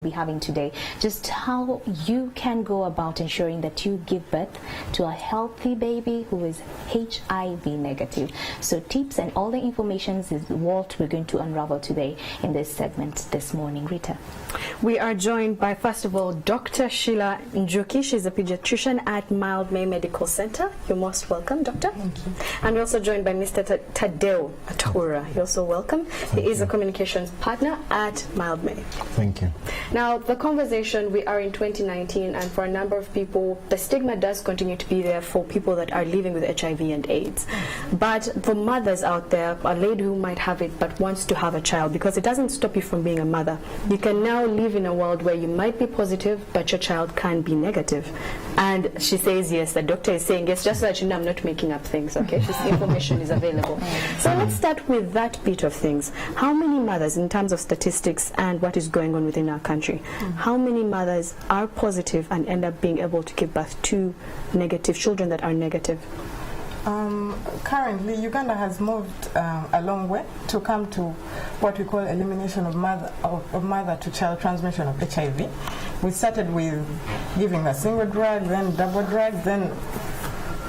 be having today, just how you can go about ensuring that you give birth to a healthy baby who is HIV negative. So tips and all the information is what we're going to unravel today in this segment this morning. Rita. We are joined by, first of all, Dr. Sheila Njuki. She's a pediatrician at Mildmay Medical Center. You're most welcome, Doctor. Thank you. And we're also joined by Mr. Tadeo Atura. You're also welcome. He is a communications partner at Mildmay. Thank you. Now, the conversation, we are in 2019, and for a number of people, the stigma does continue to be there for people that are living with HIV and AIDS. But for mothers out there, a lady who might have it but wants to have a child, because it doesn't stop you from being a mother. You can now live in a world where you might be positive, but your child can be negative. And she says yes, the doctor is saying yes, just so that you know I'm not making up things, okay? This information is available. So let's start with that bit of things. How many mothers, in terms of statistics and what is going on within our country, how many mothers are positive and end up being able to give birth to negative children that are negative? Currently, Uganda has moved a long way to come to what we call elimination of mother-to-child transmission of HIV. We started with giving a single drug, then double drug, then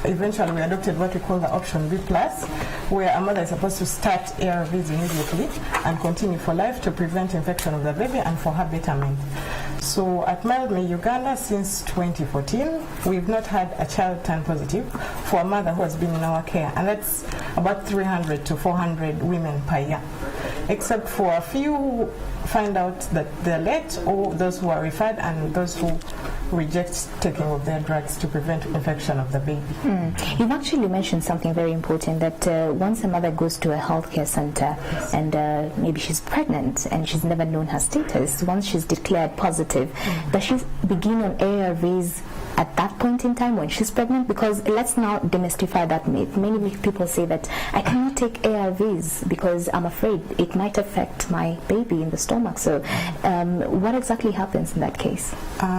eventually we adopted what we call the option B+, where a mother is supposed to start ARVs immediately and continue for life to prevent infection of the baby and for her betterment. So at Mildmay, Uganda, since 2014, we've not had a child turn positive for a mother who has been in our care, and that's about 300 to 400 women per year, except for a few who find out that they're late, or those who are referred, and those who reject taking of their drugs to prevent infection of the baby. You've actually mentioned something very important, that once a mother goes to a healthcare center and maybe she's pregnant and she's never known her status, once she's declared positive, does she begin on ARVs at that point in time when she's pregnant? Because let's now demystify that myth. Many people say that I cannot take ARVs because I'm afraid it might affect my baby in the stomach. So what exactly happens in that case?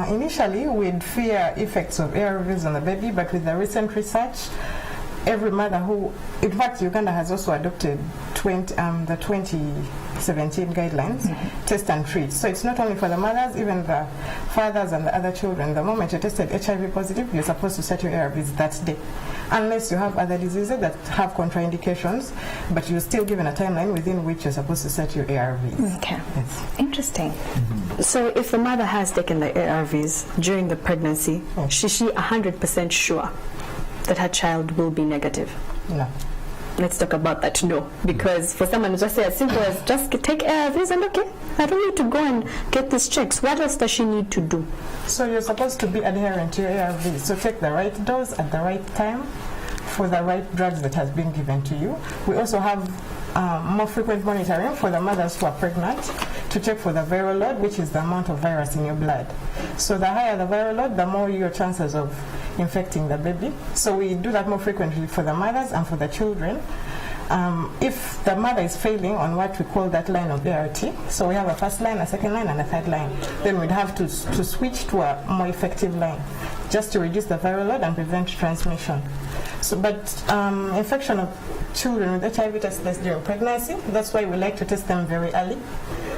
Initially, we'd fear effects of ARVs on the baby, but with the recent research, every mother who, in fact, Uganda has also adopted the 2017 guidelines, test and treat. So it's not only for the mothers, even the fathers and the other children. The moment you're tested HIV positive, you're supposed to start your ARVs that day, unless you have other diseases that have contraindications, but you're still given a timeline within which you're supposed to start your ARVs. Okay, yes. Interesting. So if the mother has taken the ARVs during the pregnancy, is she 100% sure that her child will be negative? No. Let's talk about that. No, because for someone who just say as simple as just take ARVs and okay, I don't need to go and get these checks. What else does she need to do? So you're supposed to be adherent to your ARVs. So take the right dose at the right time for the right drugs that has been given to you. We also have more frequent monitoring for the mothers who are pregnant to check for the viral load, which is the amount of virus in your blood. So the higher the viral load, the more your chances of infecting the baby. So we do that more frequently for the mothers and for the children. If the mother is failing on what we call that line of ART, so we have a first line, a second line, and a third line, then we'd have to switch to a more effective line just to reduce the viral load and prevent transmission. So, but infection of children with HIV takes place during pregnancy. That's why we like to test them very early,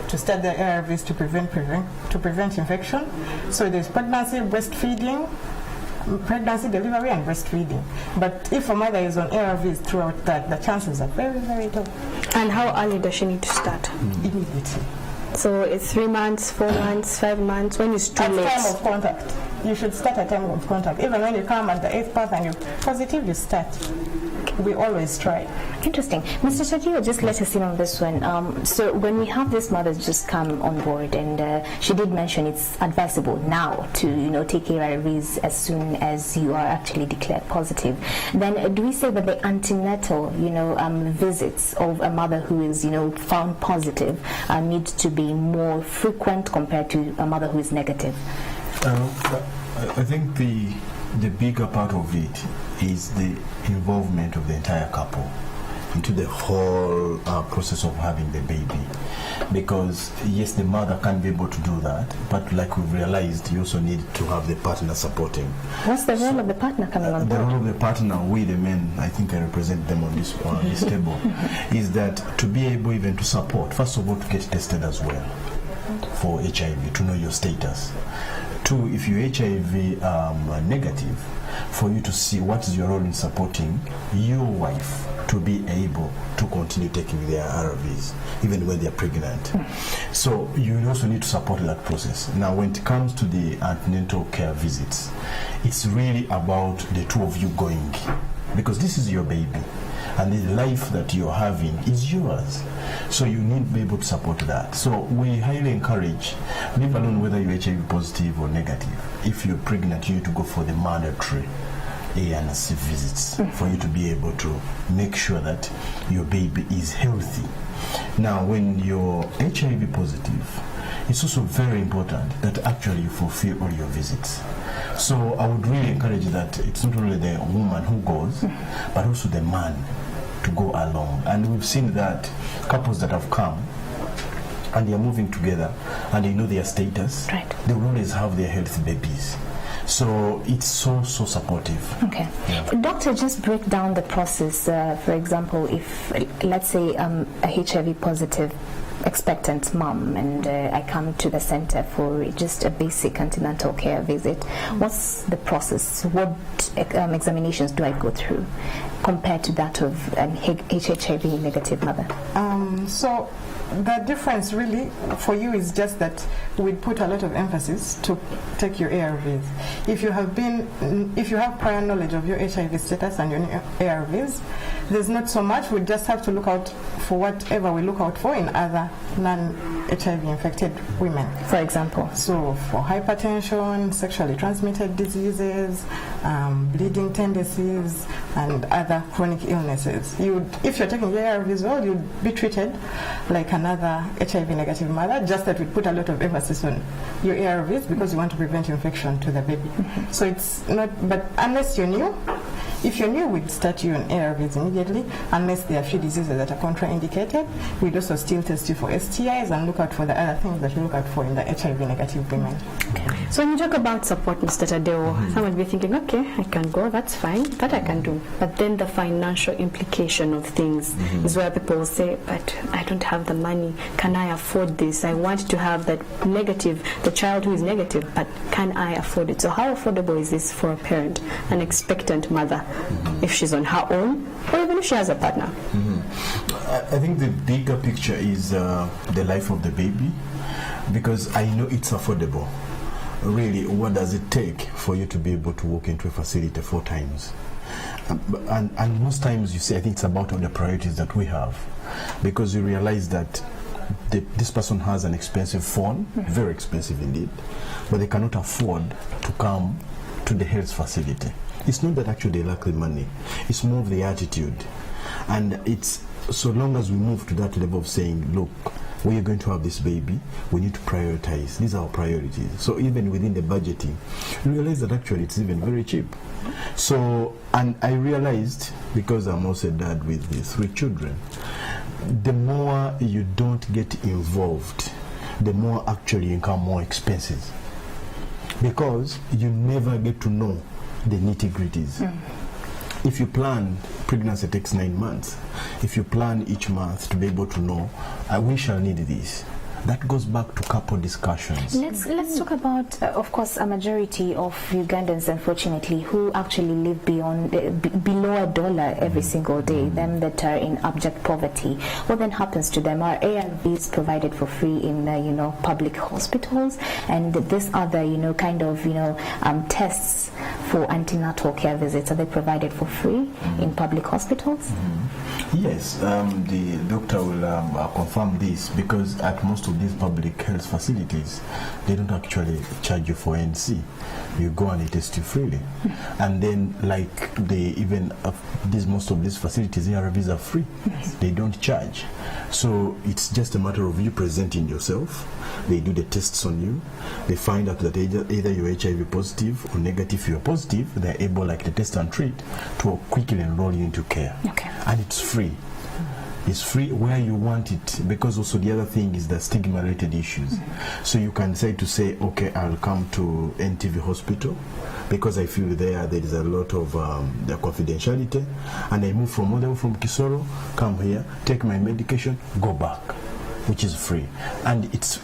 to start their ARVs to prevent infection. So there's pregnancy, breastfeeding, pregnancy, delivery, and breastfeeding. But if a mother is on ARVs throughout that, the chances are very, very low. And how early does she need to start? Immediately. So it's 3 months, 4 months, 5 months, when it's too late? At time of contact. You should start at time of contact. Even when you come at the 8th month and you're positive, you start. We always try. Interesting. Mr. Shakira, just let us in on this one. So when we have these mothers just come on board, and she did mention it's advisable now to take ARVs as soon as you are actually declared positive, then do we say that the antenatal visits of a mother who is found positive need to be more frequent compared to a mother who is negative? I think the bigger part of it is the involvement of the entire couple into the whole process of having the baby. Because yes, the mother can be able to do that, but like we've realized, you also need to have the partner supporting. What's the role of the partner coming on board? The role of the partner, we the men, I think I represent them on this table, is that to be able even to support, first of all, to get tested as well. for HIV, to know your status. 2, if you're HIV negative, for you to see what is your role in supporting your wife to be able to continue taking their ARVs even when they're pregnant. So you also need to support that process. Now when it comes to the antenatal care visits, it's really about the two of you going, because this is your baby and the life that you're having is yours. So you need to be able to support that. So we highly encourage, leave alone whether you're HIV positive or negative, if you're pregnant, you need to go for the mandatory A and C visits for you to be able to make sure that your baby is healthy. Now when you're HIV positive, it's also very important that actually you fulfill all your visits. So I would really encourage that it's not only the woman who goes, but also the man to go along. And we've seen that couples that have come and they are moving together and they know their status, right, they will always have their healthy babies. So it's so supportive. Okay. Yeah. Doctor, just break down the process. For example, if, let's say, a HIV positive expectant mom and I come to the center for just a basic antenatal care visit, what's the process? What examinations do I go through compared to that of an HIV negative mother? So the difference really for you is just that we put a lot of emphasis to take your ARVs. If you have prior knowledge of your HIV status and your ARVs, there's not so much. We just have to look out for whatever we look out for in other non-HIV infected women. For example? So for hypertension, sexually transmitted diseases, bleeding tendencies, and other chronic illnesses. If you're taking your ARVs well, you'd be treated like another HIV negative mother, just that we put a lot of emphasis on your ARVs because we want to prevent infection to the baby. So it's not, but unless you're new, if you're new, we'd start you on ARVs immediately, unless there are a few diseases that are contraindicated. We'd also still test you for STIs and look out for the other things that we look out for in the HIV negative women. Okay. So when you talk about support, Mr. Tadeo, someone would be thinking, okay, I can go, that's fine, that I can do. But then the financial implication of things is where people will say, but I don't have the money, can I afford this? I want to have that negative, the child who is negative, but can I afford it? So how affordable is this for a parent, an expectant mother, if she's on her own, or even if she has a partner? I think the bigger picture is the life of the baby, because I know it's affordable. Really, what does it take for you to be able to walk into a facility 4 times? And most times you see, I think it's about all the priorities that we have, because you realize that this person has an expensive phone, very expensive indeed, but they cannot afford to come to the health facility. It's not that actually they lack the money, it's more of the attitude. And it's so long as we move to that level of saying, look, we are going to have this baby, we need to prioritize. These are our priorities. So even within the budgeting, you realize that actually it's even very cheap. So, and I realized, because I'm also a dad with the 3 children, the more you don't get involved, the more actually you incur more expenses. Because you never get to know the nitty-gritties. If you plan, pregnancy takes 9 months. If you plan each month to be able to know, we shall need this. That goes back to couple discussions. Let's talk about, of course, a majority of Ugandans, unfortunately, who actually live below $1 every single day, them that are in abject poverty. What then happens to them? Are ARVs provided for free in, public hospitals? And this other, tests for antenatal care visits, are they provided for free in public hospitals? Yes, the doctor will confirm this, because at most of these public health facilities, they don't actually charge you for NC. You go and they test you freely. And then, like most of these facilities, ARVs are free. They don't charge. So it's just a matter of you presenting yourself. They do the tests on you. They find out that either you're HIV positive or negative. If you're positive, they're able, like the test and treat, to quickly enroll you into care. Okay. And it's free. It's free where you want it, because also the other thing is the stigma related issues. So you can say, okay, I'll come to NTV hospital because I feel there is a lot of the confidentiality, and I move from Kisoro, come here, take my medication, go back. which is free, and it's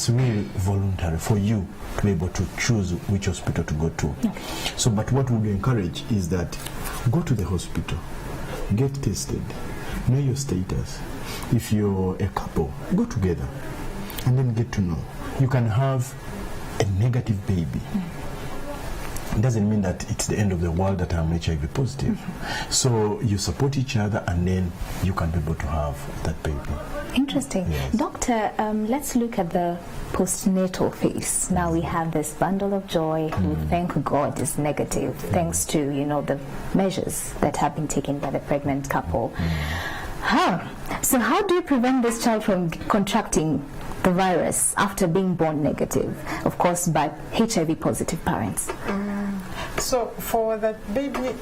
really voluntary for you to be able to choose which hospital to go to. Okay. So, but what we would encourage is that go to the hospital, get tested, know your status. If you're a couple, go together and then get to know. You can have a negative baby. It doesn't mean that it's the end of the world that I'm HIV positive. So you support each other, and then you can be able to have that baby. Interesting. Yes. Doctor, let's look at the postnatal phase. Now we have this bundle of joy. We thank God is negative, thanks to, you know, the measures that have been taken by the pregnant couple. So how do you prevent this child from contracting the virus after being born negative, of course, by HIV positive parents? So for that baby,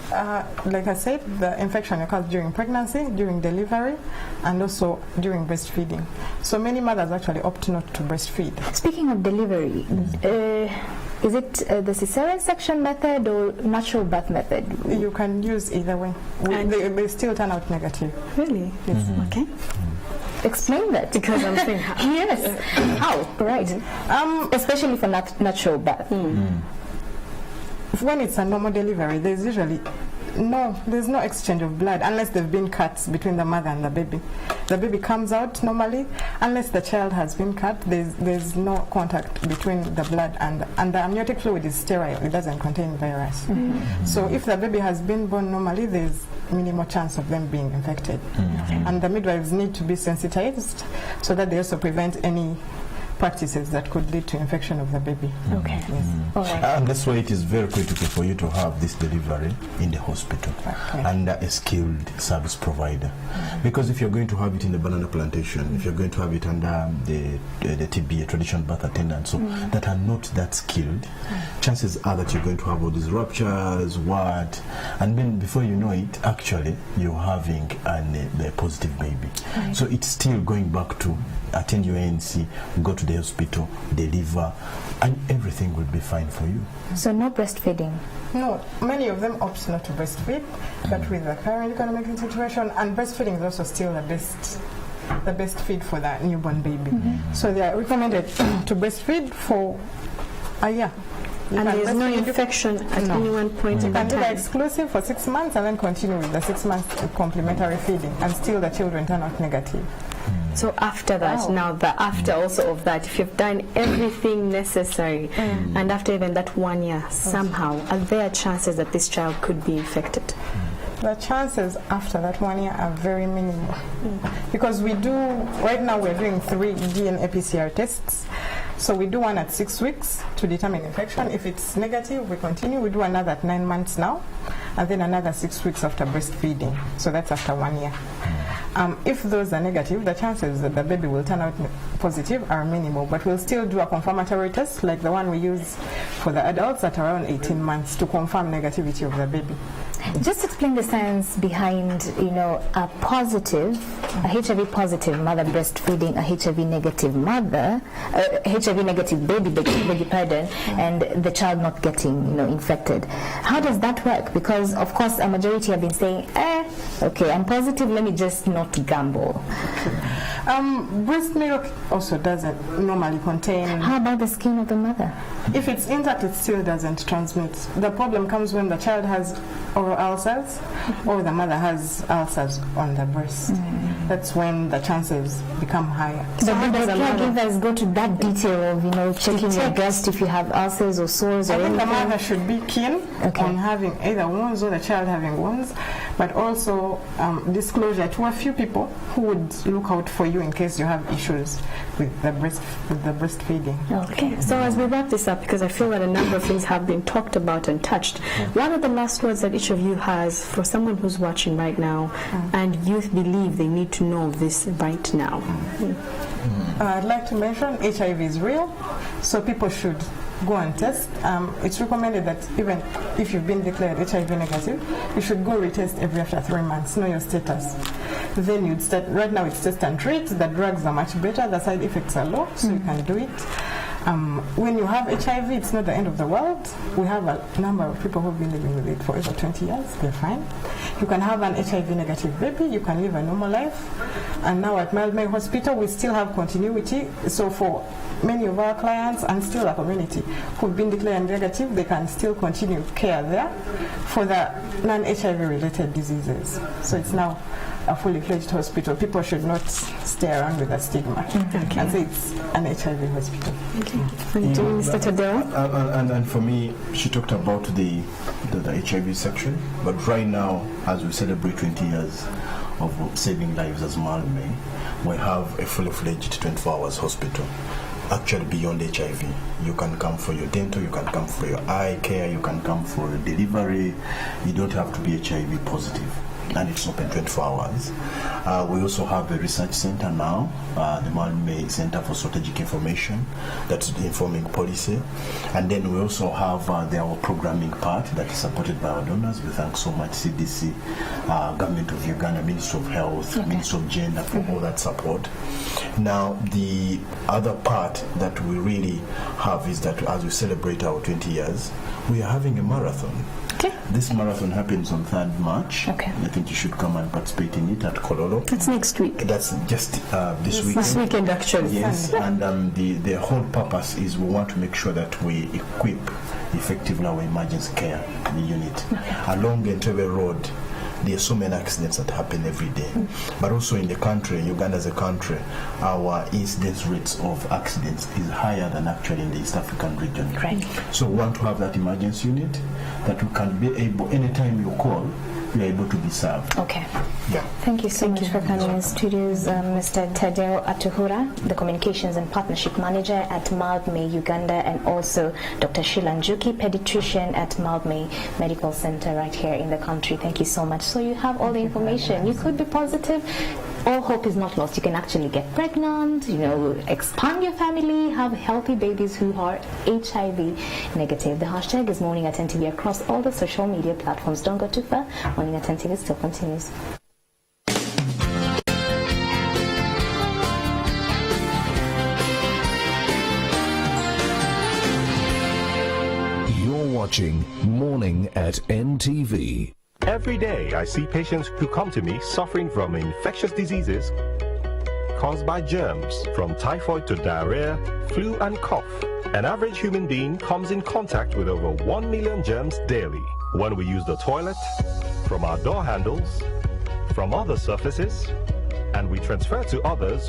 like I said, the infection occurs during pregnancy, during delivery, and also during breastfeeding. So many mothers actually opt not to breastfeed. Speaking of delivery, is it the cesarean section method or natural birth method? You can use either way. They still turn out negative. Really? Yes. Okay. Explain that. Because I'm saying Yes. How? Right. Especially for natural birth. When it's a normal delivery, there's usually there's no exchange of blood unless there've been cuts between the mother and the baby. The baby comes out normally. Unless the child has been cut, there's no contact between the blood and the amniotic fluid is sterile. It doesn't contain virus. So if the baby has been born normally, there's minimal chance of them being infected. And the midwives need to be sensitized so that they also prevent any practices that could lead to infection of the baby. Okay. Yes. All right. And that's why it is very critical for you to have this delivery in the hospital under a skilled service provider. Because if you're going to have it in the banana plantation, if you're going to have it under the TBA, traditional birth attendants, so that are not that skilled, chances are that you're going to have all these ruptures, and then before you know it, actually, you're having a positive baby. So it's still going back to attend your ANC, go to the hospital, deliver, and everything will be fine for you. So no breastfeeding. No, many of them opt not to breastfeed, but with the current economic situation, and breastfeeding is also still the best feed for that newborn baby. So they are recommended to breastfeed for a year. And there's no infection at any one point in You can do the time. exclusive for 6 months and then continue with the 6 months complementary feeding, and still the children turn out negative. So after that, now after also of that, if you've done everything necessary, and after even that 1 year, somehow, are there chances that this child could be infected? The chances after that 1 year are very minimal. Because right now we're doing 3 DNA PCR tests. So we do one at 6 weeks to determine infection. If it's negative, we continue. We do another at 9 months now, and then another 6 weeks after breastfeeding. So that's after 1 year. If those are negative, the chances that the baby will turn out positive are minimal, but we'll still do a confirmatory test like the one we use for the adults at around 18 months to confirm negativity of the baby. Just explain the science behind, a HIV positive mother breastfeeding a HIV negative mother, HIV negative baby, beg your pardon, and the child not getting, infected. How does that work? Because of course a majority have been saying, okay, I'm positive, let me just not gamble. Breast milk also doesn't normally contain. How about the skin of the mother? If it's intact, it still doesn't transmit. The problem comes when the child has oral ulcers or the mother has ulcers on the breast. That's when the chances become higher. So do the caregivers go to that detail of, checking your breast if you have ulcers or sores or I think anything? the mother should be keen on having either wounds or the child having wounds, but also disclosure to a few people who would look out for you in case you have issues with the breastfeeding. Okay, so as we wrap this up, because I feel that a number of things have been talked about and touched, what are the last words that each of you has for someone who's watching right now and youth believe they need to know this right now? I'd like to mention HIV is real, so people should go and test. It's recommended that even if you've been declared HIV negative, you should go retest every after 3 months, know your status. Then you'd start, right now it's test and treat, the drugs are much better, the side effects are low, so you can do it. When you have HIV, it's not the end of the world. We have a number of people who've been living with it for over 20 years. They're fine. You can have an HIV negative baby. You can live a normal life. And now at Mildmay Hospital, we still have continuity. So for many of our clients and still our community who've been declared negative, they can still continue care there for the non-HIV related diseases. So it's now a fully fledged hospital. People should not stay around with a stigma and say it's an HIV hospital. Thank you, Mr. Tadeo. And for me, she talked about the HIV section, but right now, as we celebrate 20 years of saving lives as Mildmay, we have a fully fledged 24 hours hospital. Actually beyond HIV. You can come for your dental, you can come for your eye care, you can come for delivery. You don't have to be HIV positive. And it's open 24 hours. We also have a research center now, the Mildmay Center for Strategic Information, that's informing policy. And then we also have our programming part that is supported by our donors. We thank so much CDC, Government of Uganda, Ministry of Health, Ministry of Gender for all that support. Now, the other part that we really have is that as we celebrate our 20 years, we are having a marathon. Okay. This marathon happens on 3rd March. Okay. I think you should come and participate in it at Kololo. That's next week. That's just this weekend. This weekend, actually. Yes, and the whole purpose is we want to make sure that we equip effectively our emergency care unit. Along Entebbe Road, there are so many accidents that happen every day. But also in the country, Uganda as a country, our incidence rates of accidents is higher than actually in the East African region. Right. So we want to have that emergency unit that we can be able, anytime you call, you're able to be served. Okay. Yeah. Thank you so much for coming in studios, Mr. Tadeo Atuhura, the Communications and Partnership Manager at Mildmay Uganda, and also Dr. Sheila Njuki, pediatrician at Mildmay Medical Center right here in the country. Thank you so much. So you have all the information. You could be positive. All hope is not lost. You can actually get pregnant, expand your family, have healthy babies who are HIV negative. The hashtag is Morning at NTV across all the social media platforms. Don't go too far. Morning at NTV still continues. You're watching Morning at NTV. Every day, I see patients who come to me suffering from infectious diseases caused by germs, from typhoid to diarrhea, flu and cough. An average human being comes in contact with over 1 million germs daily. When we use the toilet, from our door handles, from other surfaces, and we transfer to others